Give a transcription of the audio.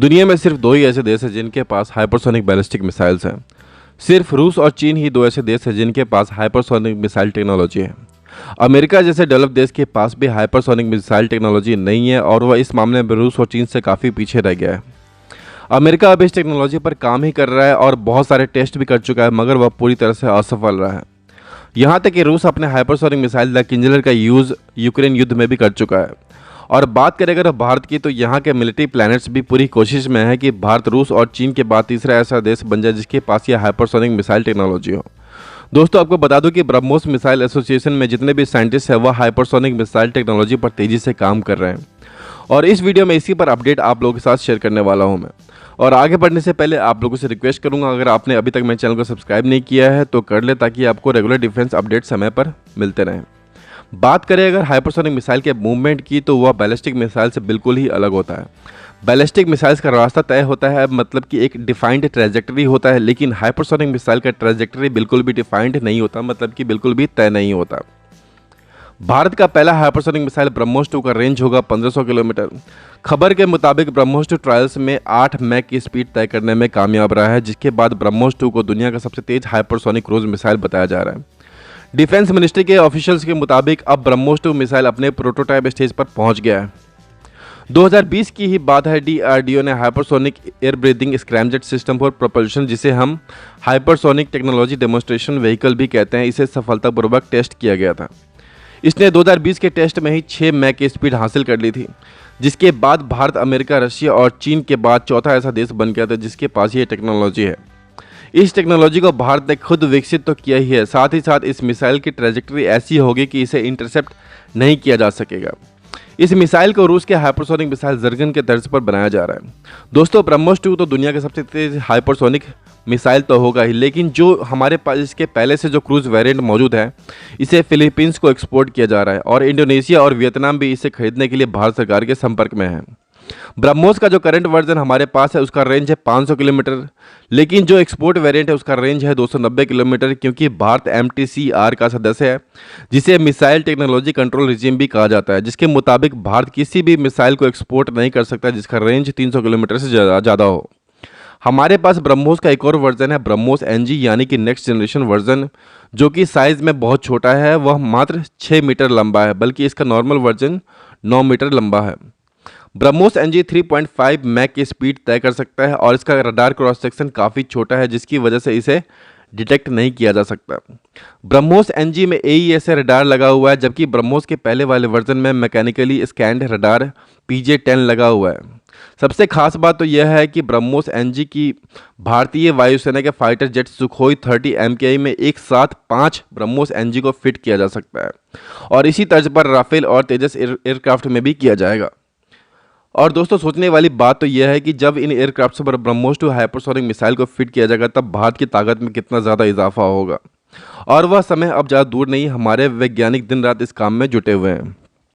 दुनिया में सिर्फ दो ही ऐसे देश हैं जिनके पास हाइपरसोनिक बैलिस्टिक मिसाइल्स हैं। सिर्फ रूस और चीन ही दो ऐसे देश हैं जिनके पास हाइपरसोनिक मिसाइल टेक्नोलॉजी है। अमेरिका जैसे डेवलप देश के पास भी हाइपरसोनिक मिसाइल टेक्नोलॉजी नहीं है और वह इस मामले में रूस और चीन से काफ़ी पीछे रह गया है। अमेरिका अब इस टेक्नोलॉजी पर काम ही कर रहा है और बहुत सारे टेस्ट भी कर चुका है, मगर वह पूरी तरह से असफल रहा है। यहाँ तक कि रूस अपने हाइपरसोनिक मिसाइल द किंजलर का यूज़ यूक्रेन युद्ध में भी कर चुका है। और बात करें अगर भारत की, तो यहाँ के मिलिट्री प्लैनेट्स भी पूरी कोशिश में है कि भारत रूस और चीन के बाद तीसरा ऐसा देश बन जाए जिसके पास यह हाइपरसोनिक मिसाइल टेक्नोलॉजी हो। दोस्तों, आपको बता दूं कि ब्रह्मोस मिसाइल एसोसिएशन में जितने भी साइंटिस्ट हैं वह हाइपरसोनिक मिसाइल टेक्नोलॉजी पर तेज़ी से काम कर रहे हैं और इस वीडियो में इसी पर अपडेट आप लोगों के साथ शेयर करने वाला हूं मैं। और आगे बढ़ने से पहले आप लोगों से रिक्वेस्ट करूंगा, अगर आपने अभी तक मेरे चैनल को सब्सक्राइब नहीं किया है तो कर ले, ताकि आपको रेगुलर डिफेंस अपडेट समय पर मिलते रहें। बात करें अगर हाइपरसोनिक मिसाइल के मूवमेंट की, तो वह बैलिस्टिक मिसाइल से बिल्कुल ही अलग होता है। बैलिस्टिक मिसाइल्स का रास्ता तय होता है, मतलब कि एक डिफाइंड ट्रैजेक्टरी होता है, लेकिन हाइपरसोनिक मिसाइल का ट्रैजेक्टरी बिल्कुल भी डिफाइंड नहीं होता, मतलब कि बिल्कुल भी तय नहीं होता। भारत का पहला हाइपरसोनिक मिसाइल ब्रह्मोस 2 का रेंज होगा 1500 किलोमीटर। खबर के मुताबिक ब्रह्मोस 2 ट्रायल्स में 8 मैक की स्पीड तय करने में कामयाब रहा है, जिसके बाद ब्रह्मोस 2 को दुनिया का सबसे तेज हाइपरसोनिक क्रूज मिसाइल बताया जा रहा है। डिफेंस मिनिस्ट्री के ऑफिशियल्स के मुताबिक अब ब्रह्मोस 2 मिसाइल अपने प्रोटोटाइप स्टेज पर पहुंच गया है। 2020 की ही बात है, डीआरडीओ ने hypersonic air breathing scramjet system for propulsion, जिसे हम हाइपरसोनिक टेक्नोलॉजी डेमोन्स्ट्रेशन व्हीकल भी कहते हैं, इसे सफलतापूर्वक टेस्ट किया गया था। इसने 2020 के टेस्ट में ही 6 मैक की स्पीड हासिल कर ली थी, जिसके बाद भारत, अमेरिका, रशिया और चीन के बाद चौथा ऐसा देश बन गया था जिसके पास ये टेक्नोलॉजी है। इस टेक्नोलॉजी को भारत ने खुद विकसित तो किया ही है, साथ ही साथ इस मिसाइल की ट्रैजेक्टरी ऐसी होगी कि इसे इंटरसेप्ट नहीं किया जा सकेगा। इस मिसाइल को रूस के हाइपरसोनिक मिसाइल जर्गन के तर्ज पर बनाया जा रहा है। दोस्तों, ब्रह्मोस 2 तो दुनिया के सबसे तेज हाइपरसोनिक मिसाइल तो होगा ही, लेकिन जो हमारे पास इसके पहले से जो क्रूज वेरिएंट मौजूद है, इसे फिलीपींस को एक्सपोर्ट किया जा रहा है और इंडोनेशिया और वियतनाम भी इसे खरीदने के लिए भारत सरकार के संपर्क में है। ब्रह्मोस का जो करंट वर्जन हमारे पास है उसका रेंज है 500 किलोमीटर, लेकिन जो एक्सपोर्ट वेरिएंट है उसका रेंज है 290 किलोमीटर, क्योंकि भारत MTCR का सदस्य है, जिसे मिसाइल टेक्नोलॉजी कंट्रोल रिजीम भी कहा जाता है, जिसके मुताबिक भारत किसी भी मिसाइल को एक्सपोर्ट नहीं कर सकता जिसका रेंज 300 किलोमीटर से ज़्यादा हो। हमारे पास ब्रह्मोस का एक और वर्जन है, ब्रह्मोस NG, यानी कि नेक्स्ट जनरेशन वर्जन, जो कि साइज़ में बहुत छोटा है। वह मात्र 6 मीटर लंबा है, बल्कि इसका नॉर्मल वर्जन 9 मीटर लंबा है। ब्रह्मोस NG 3.5 मैक की स्पीड तय कर सकता है और इसका रडार क्रॉस सेक्शन काफ़ी छोटा है, जिसकी वजह से इसे डिटेक्ट नहीं किया जा सकता। ब्रह्मोस NG में AESA रडार लगा हुआ है, जबकि ब्रह्मोस के पहले वाले वर्जन में मैकेनिकली स्कैंड रडार PJ-10 लगा हुआ है। सबसे खास बात तो यह है कि ब्रह्मोस NG की भारतीय वायुसेना के फाइटर जेट सुखोई 30 MKI में एक साथ 5 ब्रह्मोस NG को फिट किया जा सकता है और इसी तर्ज पर राफेल और तेजस एयरक्राफ्ट में भी किया जाएगा। और दोस्तों, सोचने वाली बात तो यह है कि जब इन एयरक्राफ्ट पर ब्रह्मोस 2 हाइपरसोनिक मिसाइल को फिट किया जाएगा, तब भारत की ताकत में कितना ज़्यादा इजाफा होगा। और वह समय अब ज़्यादा दूर नहीं, हमारे वैज्ञानिक दिन रात इस काम में जुटे हुए हैं।